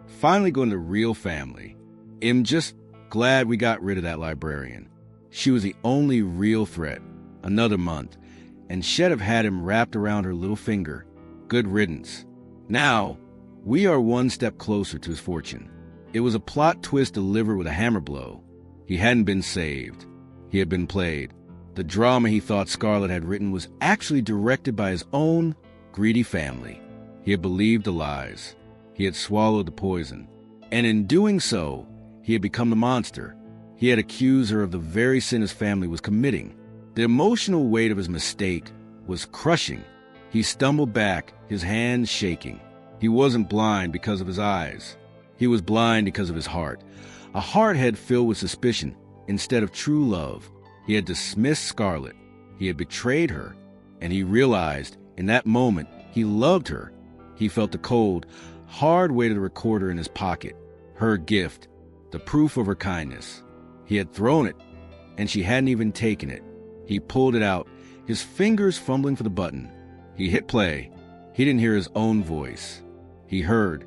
Finally going to real family. I'm just glad we got rid of that librarian. She was the only real threat. Another month, and she'd have had him wrapped around her little finger. Good riddance. Now, we are one step closer to his fortune. It was a plot twist delivered with a hammer blow. He hadn't been saved. He had been played. The drama he thought Scarlett had written was actually directed by his own greedy family. He had believed the lies. He had swallowed the poison. And in doing so, he had become the monster. He had accused her of the very sin his family was committing. The emotional weight of his mistake was crushing. He stumbled back, his hands shaking. He wasn't blind because of his eyes. He was blind because of his heart. A heart head filled with suspicion instead of true love. He had dismissed Scarlett. He had betrayed her. And he realized in that moment he loved her. He felt the cold, hard weight of the recorder in his pocket. Her gift, the proof of her kindness. He had thrown it, and she hadn't even taken it. He pulled it out, his fingers fumbling for the button. He hit play. He didn't hear his own voice. He heard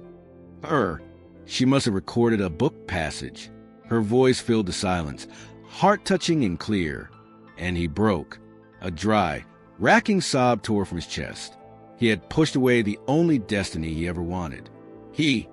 her. She must have recorded a book passage. Her voice filled the silence, heart-touching and clear. And he broke. A dry, racking sob tore from his chest. He had pushed away the only destiny he ever wanted. He,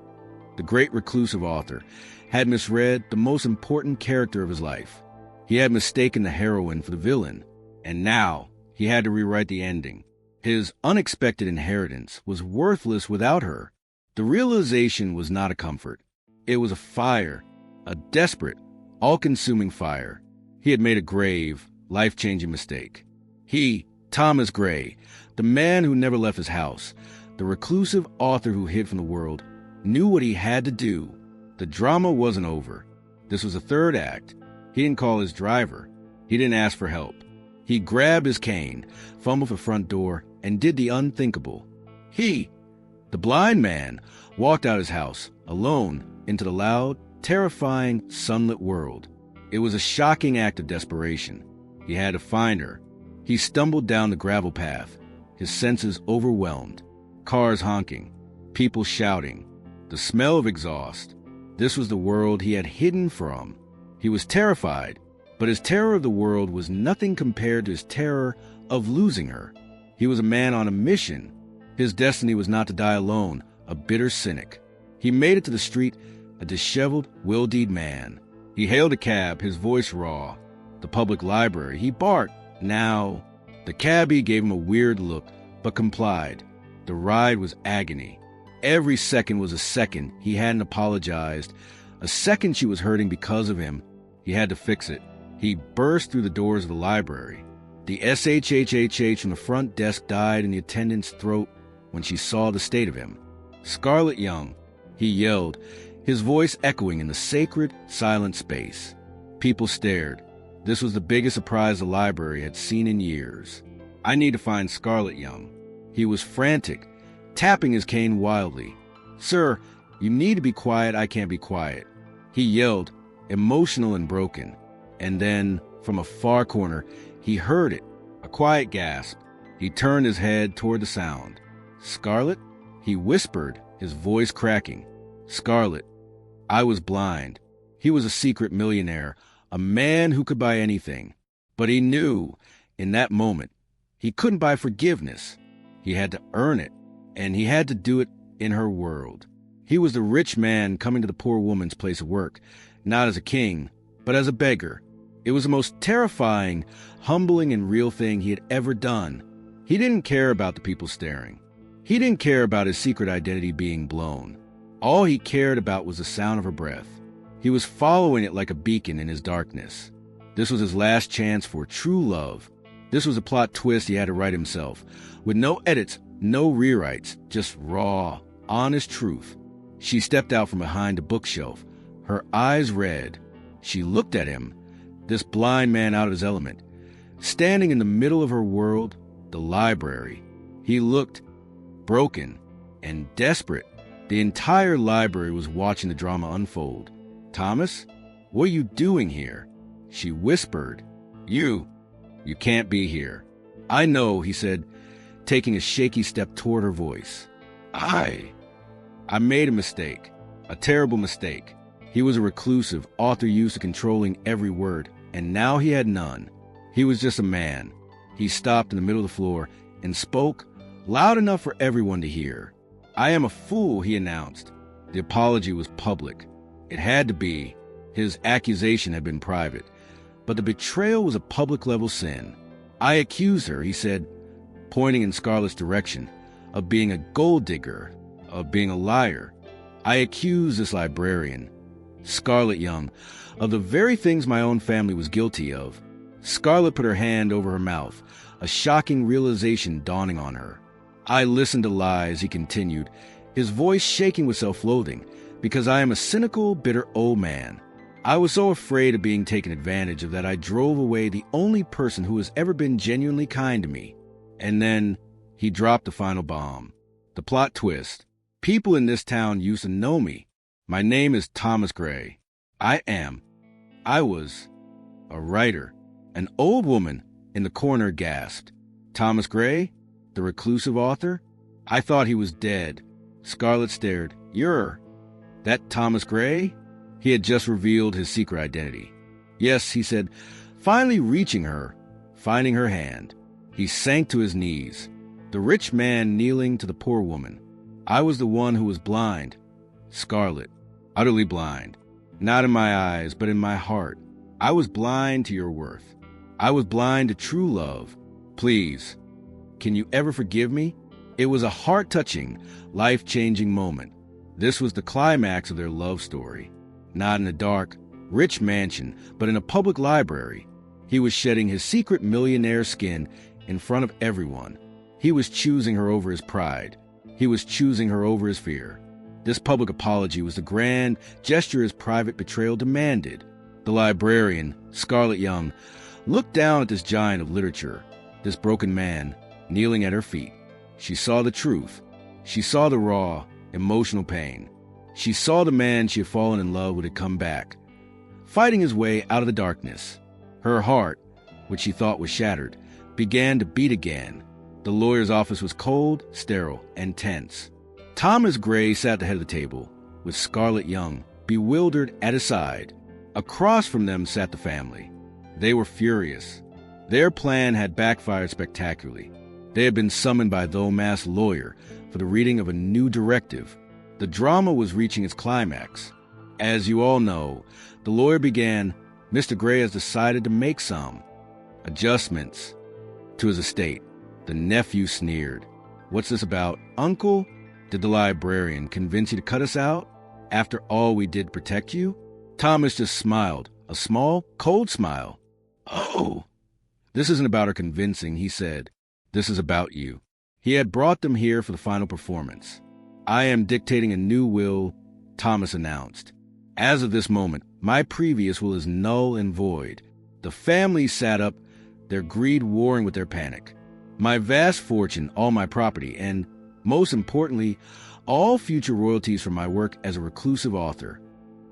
the great reclusive author, had misread the most important character of his life. He had mistaken the heroine for the villain, and now he had to rewrite the ending. His unexpected inheritance was worthless without her. The realization was not a comfort. It was a fire, a desperate, all-consuming fire. He had made a grave, life-changing mistake. He, Thomas Gray, the man who never left his house, the reclusive author who hid from the world, knew what he had to do. The drama wasn't over. This was the third act. He didn't call his driver. He didn't ask for help. He grabbed his cane, fumbled for the front door, and did the unthinkable. He, the blind man, walked out his house, alone, into the loud, terrifying, sunlit world. It was a shocking act of desperation. He had to find her. He stumbled down the gravel path, his senses overwhelmed. Cars honking, people shouting, the smell of exhaust. This was the world he had hidden from. He was terrified, but his terror of the world was nothing compared to his terror of losing her. He was a man on a mission. His destiny was not to die alone, a bitter cynic. He made it to the street, a disheveled, will-deed man. He hailed a cab, his voice raw. The public library. He barked, now. The cabbie gave him a weird look, but complied. The ride was agony. Every second was a second he hadn't apologized. A second she was hurting because of him. He had to fix it. He burst through the doors of the library. The SHHHH from the front desk died in the attendant's throat when she saw the state of him. Scarlett Young, he yelled, his voice echoing in the sacred, silent space. People stared. This was the biggest surprise the library had seen in years. I need to find Scarlett Young. He was frantic, tapping his cane wildly. Sir, you need to be quiet. I can't be quiet. He yelled, emotional and broken. And then, from a far corner, he heard it, a quiet gasp. He turned his head toward the sound. Scarlett? He whispered, his voice cracking. Scarlett. I was blind. He was a secret millionaire, a man who could buy anything. But he knew, in that moment, he couldn't buy forgiveness. He had to earn it, and he had to do it in her world. He was the rich man coming to the poor woman's place of work, not as a king, but as a beggar. It was the most terrifying, humbling, and real thing he had ever done. He didn't care about the people staring. He didn't care about his secret identity being blown. All he cared about was the sound of her breath. He was following it like a beacon in his darkness. This was his last chance for true love. This was a plot twist he had to write himself, with no edits, no rewrites, just raw, honest truth. She stepped out from behind a bookshelf, her eyes red. She looked at him, this blind man out of his element, standing in the middle of her world, the library. He looked broken and desperate. The entire library was watching the drama unfold. "Thomas, what are you doing here?" She whispered. You can't be here." "I know," he said, taking a shaky step toward her voice. I made a mistake, a terrible mistake." He was a reclusive, author used to controlling every word, and now he had none. He was just a man. He stopped in the middle of the floor and spoke loud enough for everyone to hear. "I am a fool," he announced. The apology was public. It had to be. His accusation had been private. But the betrayal was a public-level sin. "I accuse her," he said, pointing in Scarlett's direction, "of being a gold digger, of being a liar. I accuse this librarian, Scarlett Young, of the very things my own family was guilty of." Scarlett put her hand over her mouth, a shocking realization dawning on her. "I listened to lies," he continued, his voice shaking with self-loathing, "because I am a cynical, bitter old man. I was so afraid of being taken advantage of that I drove away the only person who has ever been genuinely kind to me." And then he dropped the final bomb. The plot twist. "People in this town used to know me. My name is Thomas Gray. I was a writer." An old woman in the corner gasped. "Thomas Gray? The reclusive author? I thought he was dead." Scarlett stared. "You're that Thomas Gray?" He had just revealed his secret identity. "Yes," he said, finally reaching her, finding her hand. He sank to his knees, the rich man kneeling to the poor woman. "I was the one who was blind, Scarlett, utterly blind. Not in my eyes, but in my heart. I was blind to your worth. I was blind to true love. Please, can you ever forgive me?" It was a heart-touching, life-changing moment. This was the climax of their love story. Not in a dark, rich mansion, but in a public library. He was shedding his secret millionaire skin in front of everyone. He was choosing her over his pride. He was choosing her over his fear. This public apology was the grand gesture his private betrayal demanded. The librarian, Scarlett Young, looked down at this giant of literature, this broken man, kneeling at her feet. She saw the truth. She saw the raw, emotional pain. She saw the man she had fallen in love with had come back, fighting his way out of the darkness. Her heart, which she thought was shattered, began to beat again. The lawyer's office was cold, sterile, and tense. Thomas Gray sat at the head of the table, with Scarlett Young, bewildered, at his side. Across from them sat the family. They were furious. Their plan had backfired spectacularly. They had been summoned by the masked lawyer for the reading of a new directive. The drama was reaching its climax. As you all know, the lawyer began, "Mr. Gray has decided to make some adjustments to his estate." The nephew sneered. "What's this about, Uncle? Did the librarian convince you to cut us out? After all we did to protect you?" Thomas just smiled, a small, cold smile. "Oh, this isn't about her convincing," he said. "This is about you." He had brought them here for the final performance. "I am dictating a new will," Thomas announced. "As of this moment, my previous will is null and void." The family sat up, their greed warring with their panic. "My vast fortune, all my property, and, most importantly, all future royalties from my work as a reclusive author."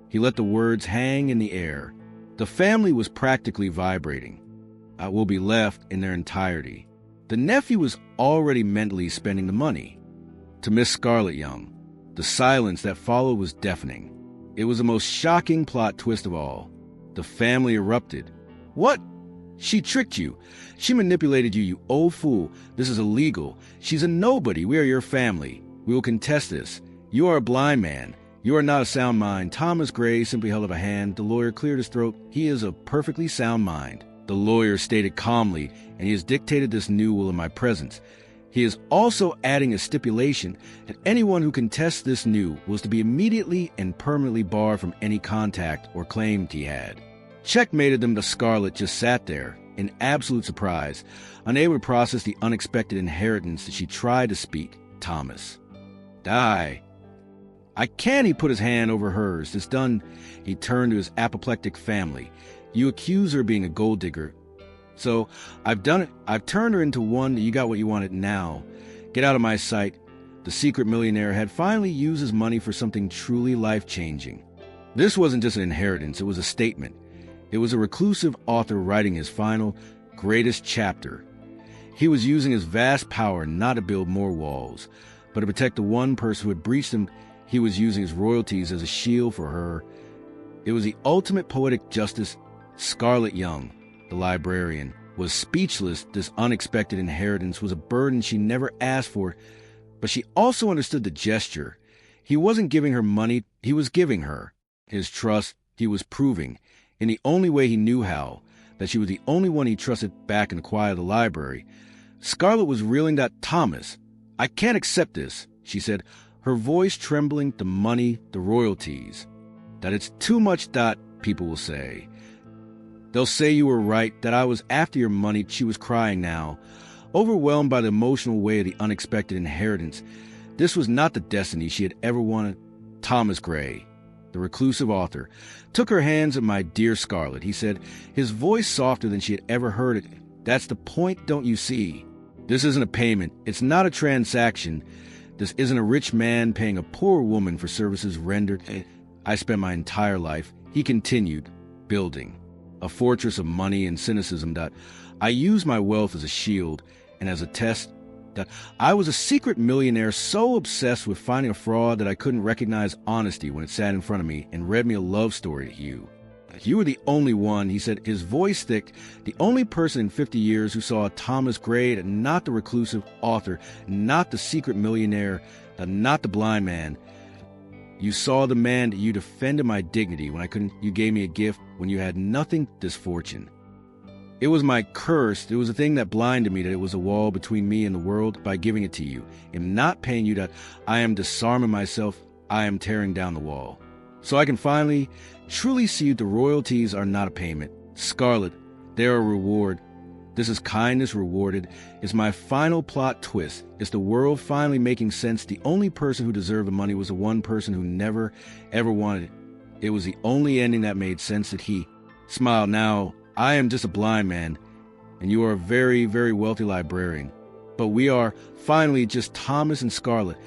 He let the words hang in the air. The family was practically vibrating. "Will be left in their entirety." The nephew was already mentally spending the money. To Miss Scarlett Young, the silence that followed was deafening. It was the most shocking plot twist of all. The family erupted. What? She tricked you. She manipulated you, you old fool. This is illegal. She's a nobody. We are your family. We will contest this. You are a blind man. You are not a sound mind. Thomas Gray simply held up a hand. The lawyer cleared his throat. He is a perfectly sound mind. The lawyer stated calmly, and he has dictated this new will in my presence. He is also adding a stipulation that anyone who contests this new was to be immediately and permanently barred from any contact or claim he had. Checkmated them. The Scarlett just sat there, in absolute surprise, unable to process the unexpected inheritance that she tried to speak. Thomas. Die. I can't. He put his hand over hers. This done, he turned to his apoplectic family. You accuse her of being a gold digger. So, I've done it. I've turned her into one. You got what you wanted now. Get out of my sight. The secret millionaire had finally used his money for something truly life-changing. This wasn't just an inheritance. It was a statement. It was a reclusive author writing his final, greatest chapter. He was using his vast power not to build more walls, but to protect the one person who had breached him. He was using his royalties as a shield for her. It was the ultimate poetic justice. Scarlett Young, the librarian, was speechless. This unexpected inheritance was a burden she never asked for, but she also understood the gesture. He wasn't giving her money, he was giving her. His trust, he was proving, in the only way he knew how, that she was the only one he trusted back in the quiet of the library. Scarlett was reeling. Thomas, I can't accept this, she said, her voice trembling. The money, the royalties. That it's too much. People will say. They'll say you were right, that I was after your money. She was crying now, overwhelmed by the emotional weight of the unexpected inheritance. This was not the destiny she had ever wanted. Thomas Gray, the reclusive author, took her hands. And my dear Scarlett, he said, his voice softer than she had ever heard it. That's the point, don't you see? This isn't a payment. It's not a transaction. This isn't a rich man paying a poor woman for services rendered. I spent my entire life, he continued, building a fortress of money and cynicism. I used my wealth as a shield and as a test. I was a secret millionaire so obsessed with finding a fraud that I couldn't recognize honesty when it sat in front of me and read me a love story to you. You were the only one, he said, his voice thick, the only person in 50 years who saw Thomas Gray, and not the reclusive author, not the secret millionaire, not the blind man. You saw the man that you defended my dignity when I couldn't. You gave me a gift when you had nothing, this fortune. It was my curse. It was a thing that blinded me, that it was a wall between me and the world. By giving it to you, am not paying you, that I am disarming myself. I am tearing down the wall. So I can finally, truly see the royalties are not a payment. Scarlett, they are a reward. This is kindness rewarded. It's my final plot twist. It's the world finally making sense. The only person who deserved the money was the one person who never, ever wanted it. It was the only ending that made sense. That he smiled. Now, I am just a blind man, and you are a very, very wealthy librarian. But we are finally just Thomas and Scarlett.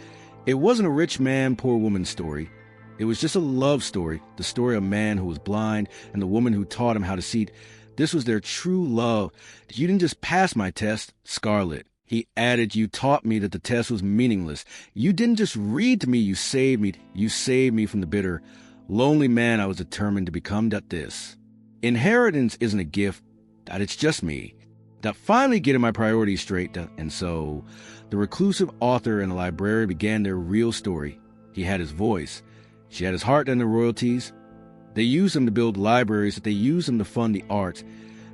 It wasn't a rich man, poor woman story. It was just a love story, the story of a man who was blind and the woman who taught him how to see. This was their true love. You didn't just pass my test, Scarlett. He added, you taught me that the test was meaningless. You didn't just read to me, you saved me. You saved me from the bitter, lonely man I was determined to become. This inheritance isn't a gift, that it's just me. That finally getting my priorities straight. And so the reclusive author and the librarian began their real story. He had his voice. She had his heart and the royalties. They used them to build libraries, that they used them to fund the arts.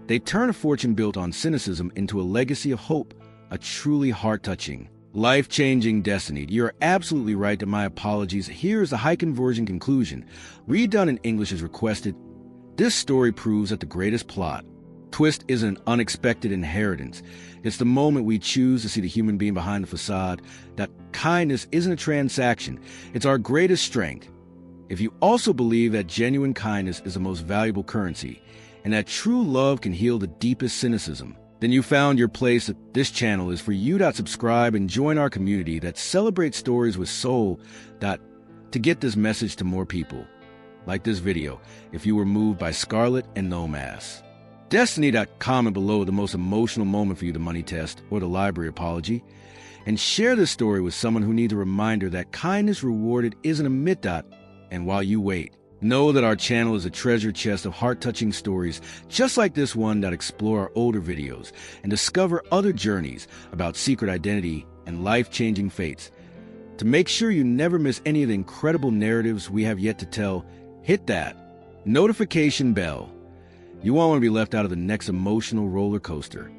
They turned a fortune built on cynicism into a legacy of hope, a truly heart-touching, life-changing destiny. You're absolutely right. To my apologies. Here is the high conversion conclusion. Redone in English as requested. This story proves that the greatest plot twist is an unexpected inheritance. It's the moment we choose to see the human being behind the facade. That kindness isn't a transaction. It's our greatest strength. If you also believe that genuine kindness is the most valuable currency, and that true love can heal the deepest cynicism, then you found your place. At this channel is for you. Subscribe and join our community that celebrates stories with soul. To get this message to more people. Like this video if you were moved by Scarlett and Nomass. Destiny. Comment below the most emotional moment for you, the money test or the library apology. And share this story with someone who needs a reminder that kindness rewarded isn't a myth. And while you wait, Know that our channel is a treasure chest of heart-touching stories just like this one that explore our older videos and discover other journeys about secret identity and life-changing fates. To make sure you never miss any of the incredible narratives we have yet to tell, hit that notification bell. You won't want to be left out of the next emotional roller coaster.